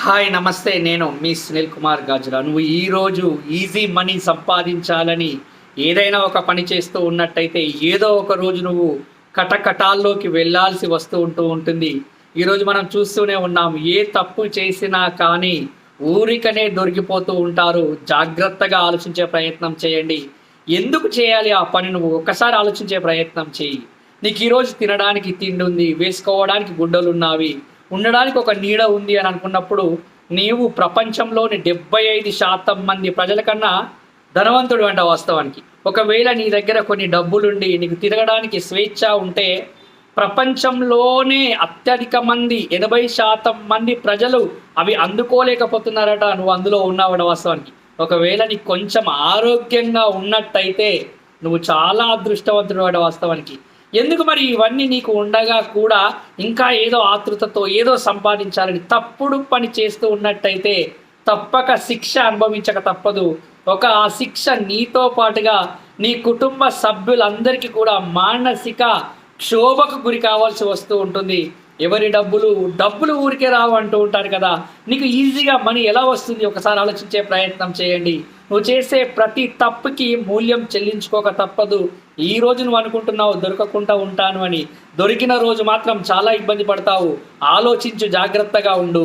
Hi నమస్తే. నేను మీ సునీల్ కుమార్ గాజుల. నువ్వు ఈరోజు ఈజీ మనీ సంపాదించాలని ఏదైనా ఒక పని చేస్తూ ఉన్నట్టయితే ఏదో ఒక రోజు నువ్వు కటకటాల్లోకి వెళ్ళాల్సి ఉంటుంది. ఈరోజు మనం చూస్తూనే ఉన్నాం. ఏ తప్పు చేసినా కానీ ఊరికనే దొరికిపోతూ ఉంటారు. జాగ్రత్తగా ఆలోచించే ప్రయత్నం చేయండి. ఎందుకు చేయాలి ఆ పని? నువ్వు ఒక్కసారి ఆలోచించే ప్రయత్నం చేయి. నీకు ఈరోజు తినడానికి తిండి ఉంది, వేసుకోవడానికి గుడ్డలున్నావి, ఉండడానికి ఒక నీడ ఉంది అని అనుకున్నప్పుడు నీవు ప్రపంచంలోని 75% మంది ప్రజల కన్నా ధనవంతుడు అంట వాస్తవానికి. ఒకవేళ నీ దగ్గర కొన్ని డబ్బులుండి నీకు తిరగడానికి స్వేచ్ఛ ఉంటే ప్రపంచంలోనే అత్యధిక మంది 80% మంది ప్రజలు అవి అందుకోలేకపోతున్నారట. నువ్వు అందులో ఉన్నావట వాస్తవానికి. ఒకవేళ నీకు కొంచెం ఆరోగ్యంగా ఉన్నట్టయితే నువ్వు చాలా అదృష్టవంతుడు అట వాస్తవానికి. ఎందుకు మరి ఇవన్నీ నీకు ఉండగా కూడా ఇంకా ఏదో ఆతృతతో ఏదో సంపాదించాలని తప్పుడు పని చేస్తూ ఉన్నట్టయితే తప్పక శిక్ష అనుభవించక తప్పదు. ఆ శిక్ష నీతో పాటుగా నీ కుటుంబ సభ్యులందరికీ కూడా మానసిక క్షోభకు గురి కావాల్సి వస్తూ ఉంటుంది. ఎవరి డబ్బులు ఊరికే రావు అంటూ ఉంటారు కదా. నీకు ఈజీగా మనీ ఎలా వస్తుంది? ఒకసారి ఆలోచించే ప్రయత్నం చేయండి. నువ్వు చేసే ప్రతి తప్పుకి మూల్యం చెల్లించుకోక తప్పదు. ఈ రోజు నువ్వు అనుకుంటున్నావు దొరకకుండా ఉంటాను అని, దొరికిన రోజు మాత్రం చాలా ఇబ్బంది పడతావు. ఆలోచించు, జాగ్రత్తగా ఉండు.